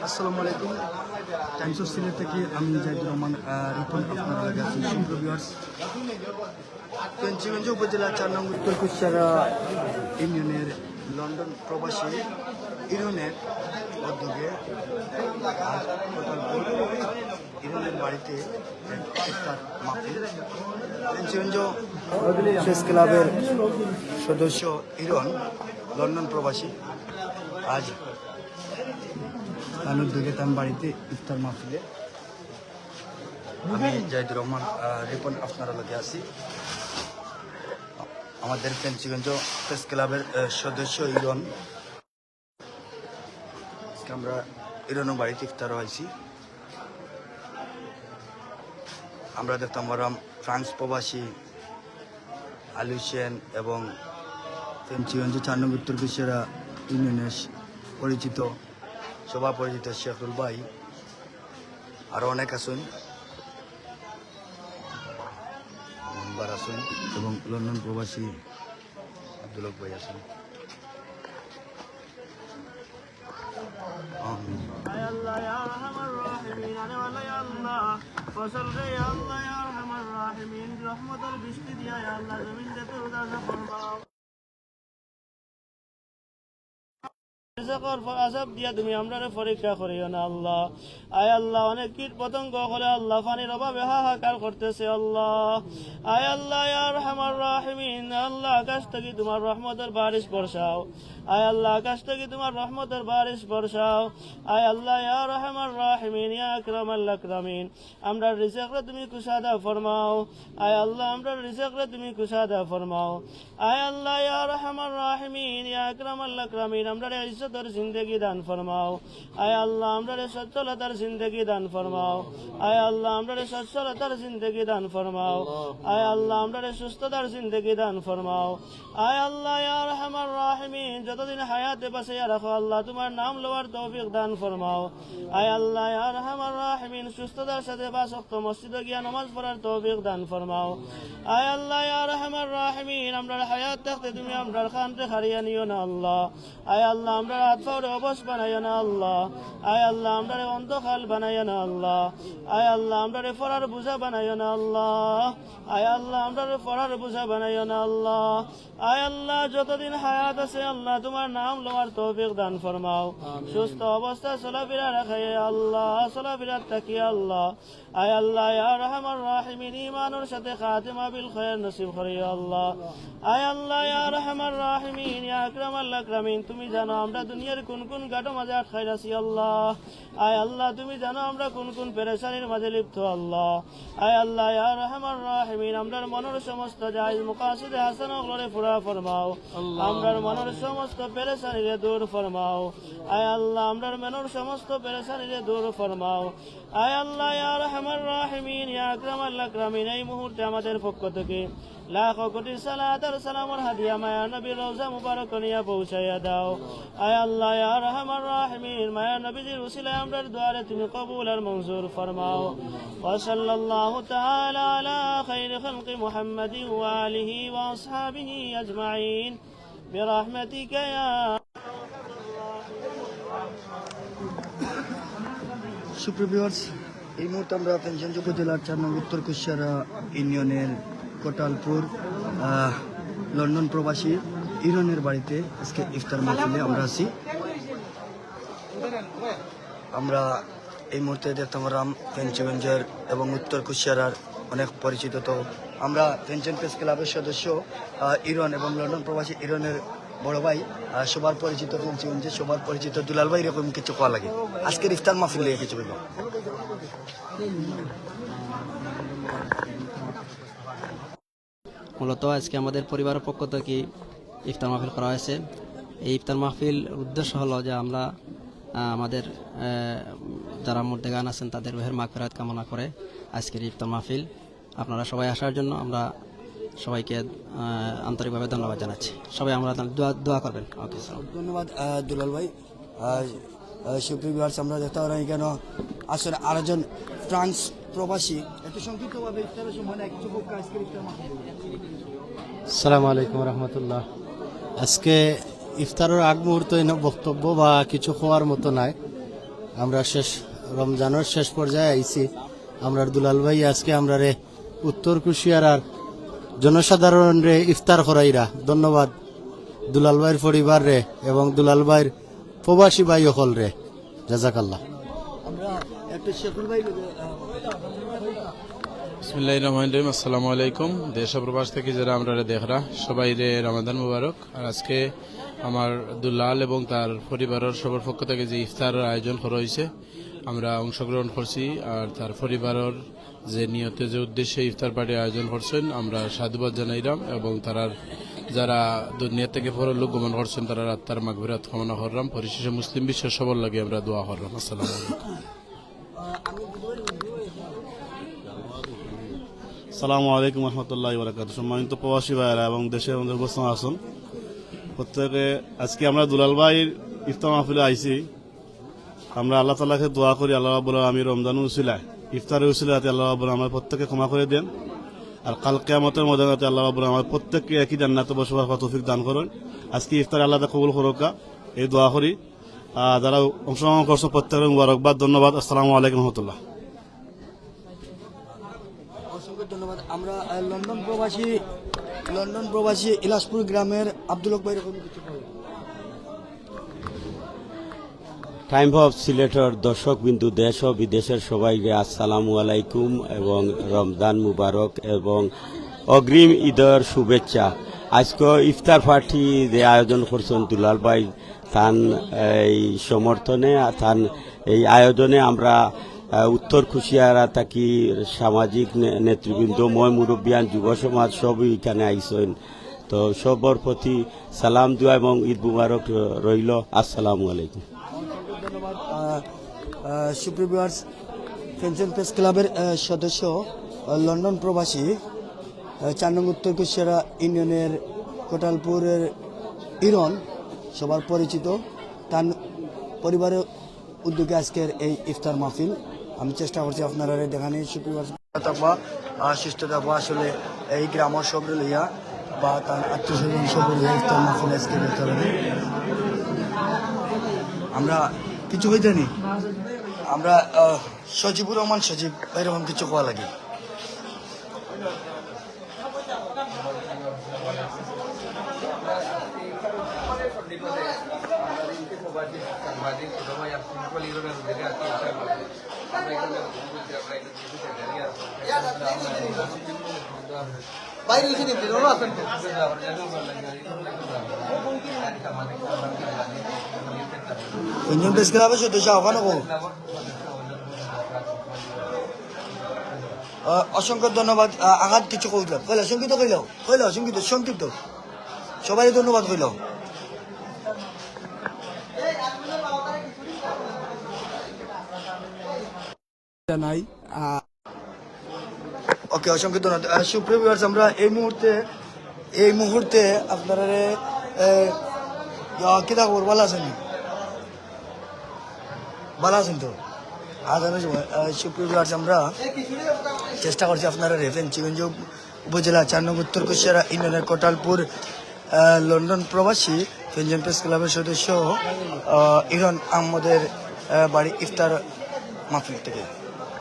আসসালামু আলাইকুম। Times of Sylhet থেকে আমি জাহিদুর রহমান রিপন আপনারা আছেন সুপ্রিয় ভিউয়ার্স। পঞ্চগঞ্জ উপজেলা ৪ নং উত্তর কুশিয়ারা ইউনিয়নের লন্ডন প্রবাসী ইরনের উদ্যোগে ইরনের বাড়িতে ইফতার মাহফিল। পঞ্চগঞ্জ প্রেস ক্লাবের সদস্য ইরন লন্ডন প্রবাসী আজ তার উদ্যোগে তার বাড়িতে ইফতার মাহফিলে আমি জাহিদুর রহমান রিপন আপনারা লোকে আছি। আমাদের পঞ্চগঞ্জ প্রেস ক্লাবের সদস্য ইরন, আমরা ইরনের বাড়িতে ইফতার হয়েছি। আমরা দেখতাম ফ্রান্স প্রবাসী আলু সেন এবং পঞ্চগঞ্জ ৪ নং উত্তর কুশিয়ারা ইউনিয়নের পরিচিত সভা পরিচিত শেখরুল ভাই, আরও অনেক আসুন এবং লন্ডন প্রবাসী আব্দুল ভাই আসুন। আসাব দিয়া তুমি আমরা পরীক্ষা করিও না আল্লাহ। আয় আল্লাহ, অনেক কীট পতঙ্গ হলে আল্লাহ পানির অভাবে হাহাকার করতেছে আল্লাহ। আয় আল্লাহ ইয়া আরহামার রাহিমিন, আল্লাহ আকাশ থেকে তোমার রহমতের বারিশ বর্ষাও। আয় আল্লাহ আকাশ থেকে তোমার রহমতের বারিশ বর্ষাও। আয় আল্লাহ ইয়া আরহামার রাহিমিন ইয়া আকরামাল আকরামিন, আমরা রিজিকরে তুমি কুশাদা ফরমাও। আয় আল্লাহ আমরা রিজিকরে তুমি কুশাদা ফরমাও। আয় আল্লাহ ইয়া আরহামার রাহিমিন ইয়া আকরামাল আকরামিন, আমরা ইজ্জতের জিন্দেগি দান ফরমাও। আয় আল্লাহ আমরা সচ্ছলতার জিন্দেগি দান ফরমাও। আয় আল্লাহ আমরা সচ্ছলতার জিন্দেগি দান ফরমাও। আয় আল্লাহ আমরা সুস্থতার জিন্দেগি দান ফরমাও। আয় আল্লাহ ইয়া আরহামার রাহিমিন, যতদিন হায়াতে বাঁচাইয়া রাখো আল্লাহ তোমার নাম লওয়ার তৌফিক দান ফরমাও। আয় আল্লাহ ইয়া আরহামার রাহিমিন, সুস্থতার সাথে ৫ ওয়াক্ত মসজিদে গিয়া নামাজ পড়ার তৌফিক দান ফরমাও। আয় আল্লাহ ইয়া আরহামার রাহিমিন, আমরা হায়াত থাকতে তুমি আমরা খানতে হারিয়ে নিও না আল্লাহ। আয় আল্লাহ আমরা হাত পাওয়ারে অবশ বানাইও না আল্লাহ। আয় আল্লাহ আমরা অন্ধকাল বানাইও না আল্লাহ। আয় আল্লাহ আমরা ফরার বোঝা বানাইও না আল্লাহ। আয় আল্লাহ আমরা ফরার বোঝা বানাইও না আল্লাহ। আয় আল্লাহ যতদিন হায়াত আছে আল্লাহ তোমার নাম লওয়ার তৌফিক দান ফরমাও। সুস্থ অবস্থা চলাফেরা রাখে আল্লাহ, চলাফেরা তাকিয়ে আল্লাহ। আয় আল্লাহ ইয়া আরহামার রাহিমিন, ঈমানের সাথে খাতিমা বিল খায়র নসিব করিও আল্লাহ। আয় আল্লাহ ইয়া আরহামার রাহিমিন ইয়া আকরামাল আকরামিন, তুমি জানো আমরা দুনিয়ার কোন কোন ঘাটো মাঝে আটকাই আছি আল্লাহ। আয় আল্লাহ তুমি জানো আমরা কোন কোন পেরেশানির মাঝে লিপ্ত আল্লাহ। আয় আল্লাহ ইয়া আরহামার রাহিমিন, আমরার মনের সমস্ত জায়েজ মুকাসিদে হাসানাগুলোরে পুরা ফরমাও। আমরার মনের সমস্ত পেরেশানিরে দূর ফরমাও। আয় আল্লাহ আমরার মনের সমস্ত পেরেশানিরে দূর ফরমাও। আয় আল্লাহ ইয়া আরহামার রাহিমিন ইয়া আকরামাল আকরামিন, এই মুহূর্তে আমাদের পক্ষ থেকে লাখ কোটি সালাত আর সালামের হাদিয়া মায়া নবীর রওজা মুবারক নিয়ে পৌঁছাইয়া দাও। আয় আল্লাহ ইয়া আরহামার রাহিমিন, মায়া নবীজির উসিলায় আমরার দুয়ারে তুমি কবুল আর মঞ্জুর ফরমাও। ওয়া সাল্লাল্লাহু তাআলা আলা খায়রি খালকি মুহাম্মাদিন ওয়া আলিহি ওয়া আসহাবিহি আজমাইন বিরহমাতিকা ইয়া। সুপ্রিয় ভিউয়ার্স, এই মুহূর্তে আমরা পঞ্চগঞ্জ উপজেলার ৪ নং উত্তর কুশিয়ারা ইউনিয়নের কোটালপুর লন্ডন প্রবাসী ইরনের বাড়িতে আজকে ইফতার মাহফিলে আমরা আছি। আমরা এই মুহূর্তে দেখতে পারলাম পঞ্চগঞ্জের এবং উত্তর কুশিয়ারার অনেক পরিচিত, তো আমরা পঞ্চগঞ্জ প্রেস ক্লাবের সদস্য ইরন এবং লন্ডন প্রবাসী ইরনের বড় ভাই, সবার পরিচিত পঞ্চগঞ্জের সবার পরিচিত দুলাল ভাই, এরকম কিছু কোয়া লাগে আজকের ইফতার মাহফিল লেগে কিছু বলবো। মূলত আজকে আমাদের পরিবারের পক্ষ থেকে ইফতার মাহফিল করা হয়েছে। এই ইফতার মাহফিল উদ্দেশ্য হলো যে আমরা আমাদের যারা মুর্দেগান আছেন তাদের রুহের মাগফিরাত কামনা করে আজকের ইফতার মাহফিল। আপনারা সবাই আসার জন্য আমরা সবাইকে আন্তরিকভাবে ধন্যবাদ জানাচ্ছি। সবাই আমরা দোয়া করবেন। ওকে, ধন্যবাদ দুলাল ভাই। সুপ্রিয় ভিউয়ার্স, আমরা দেখতে পারি কেন আসলে আরেকজন ফ্রান্স প্রবাসী একটু সংক্ষিপ্তভাবে ইফতারের সময় কিছু আজকের ইফতার মাহফিল। আসসালামু আলাইকুম রহমতুল্লাহ। আজকে ইফতারের আগ মুহূর্তে বক্তব্য বা কিছু খাওয়ার মতো নাই। আমরা রমজানের শেষ পর্যায়ে আইছি। আমরা দুলাল ভাই আজকে আমরা রে উত্তর কুশিয়ারার জনসাধারণ রে ইফতার করাইরা। ধন্যবাদ দুলাল ভাইয়ের পরিবার রে এবং দুলাল ভাইয়ের প্রবাসী ভাই হল রে। জাজাকাল্লাহ। আমরা একটু শেখুল ভাই বিসমিল্লাহির রহমানির রহিম। আসসালামু আলাইকুম। দেশ ও প্রবাস থেকে যারা আমরা দেখরা সবাই রে রমাদান মুবারক। আর আজকে আমার দুলাল এবং তার পরিবারের সবার পক্ষ থেকে যে ইফতার আয়োজন করা হয়েছে আমরা অংশগ্রহণ করছি। আর তার পরিবারের যে নিয়তে যে উদ্দেশ্যে ইফতার পার্টি আয়োজন করছেন আমরা সাধুবাদ জানাইলাম এবং তারার যারা দুনিয়া থেকে পরলোক গমন করছেন তারা আত্মার মাগফিরাত কামনা করলাম। পরিশেষে মুসলিম বিশ্বের সবার লাগে আমরা দোয়া করলাম। আসসালামু আলাইকুম। সালামু আলাইকুম রহমতুল্লাহ বারাকাতুহু। সম্মানিত প্রবাসী ভাইয়েরা এবং দেশের আমাদের উপস্থিত আছেন প্রত্যেকে, আজকে আমরা দুলাল ভাইয়ের ইফতার মাহফিলে আইছি। আমরা আল্লাহ তাআলাকে দোয়া করি, আল্লাহ রাব্বুল আলামিন রমজান উসিলায় ইফতারের উসিলাতে আল্লাহ রাব্বুল আলামিন আমার প্রত্যেককে ক্ষমা করে দেন। আর কাল কিয়ামতের ময়দানে আল্লাহ রাব্বুল আলামিন আমার প্রত্যেককে একই জান্নাতে বসবাস করার তৌফিক দান করুন। আজকে ইফতার আল্লাহ কবুল করুক এই দোয়া করি। যারা অংশগ্রহণ করছেন প্রত্যেকের মুবারকবাদ, ধন্যবাদ। আসসালামু আলাইকুম রহমতুল্লাহ। অসংখ্য ধন্যবাদ। আমরা লন্ডন প্রবাসী ইলাসপুর গ্রামের আব্দুল হক ভাইয়ের কোনো কিছু বলবেন? টাইম অফ সিলেটর দর্শক বিন্দু দেশ ও বিদেশের সবাইকে আসসালামু আলাইকুম এবং রমজান মুবারক এবং অগ্রিম ঈদের শুভেচ্ছা। আজকে ইফতার পার্টি যে আয়োজন করছেন দুলাল ভাই তান এই সমর্থনে তান এই আয়োজনে আমরা উত্তর কুশিয়ারা থাকি সামাজিক নেতৃবৃন্দ ময় মুরব্বিয়ান যুব সমাজ সবই এখানে আইসেন। তো সবর প্রতি সালাম দোয়া এবং ঈদ মুবারক রইল। আসসালামু আলাইকুম। ধন্যবাদ। সুপ্রিয় ভিউয়ার্স, পেনশন প্রেস ক্লাবের সদস্য লন্ডন প্রবাসী 4 নং উত্তর কুশিয়ারা ইউনিয়নের কোটালপুরের ইরন সবার পরিচিত, তার পরিবারের উদ্যোগে আজকের এই ইফতার মাহফিল। আমি চেষ্টা করছি আপনারা দেখানি সুপ্রিয় থাকবা সুস্থ থাকবো। আসলে এই গ্রামের সব লইয়া বা তার আত্মীয় স্বজন সব লইয়া ইফতার মাহফিল আজকে দেখতে হবে। আমরা কিছু হইতে নি, আমরা সজিবুর রহমান সজীব এরকম কিছু কোয়া লাগে। পেনশন প্রেস ক্লাবের সদস্য ওখানে অসংখ্য ধন্যবাদ। আঘাত কিছু কইলাম কইলা সংক্ষিপ্ত কইলাও সংক্ষিপ্ত সবাই ধন্যবাদ কইলাও। নাই ওকে, অসংখ্য ধন্যবাদ। সুপ্রিয় ভিউয়ার্স, আমরা এই মুহূর্তে আপনারা কিতা খবর ভালো আছেন? ভালো আছেন তো? আগামী সময় সুপ্রিয় ভিউয়ার্স, আমরা চেষ্টা করছি আপনারা ফেঞ্চিগঞ্জ উপজেলা 4 নং উত্তর কুশিয়ারা ইউনিয়নের কোটালপুর লন্ডন প্রবাসী পেনশন প্রেস ক্লাবের সদস্য ইরন আহমদের বাড়ি ইফতার মাহফিল থেকে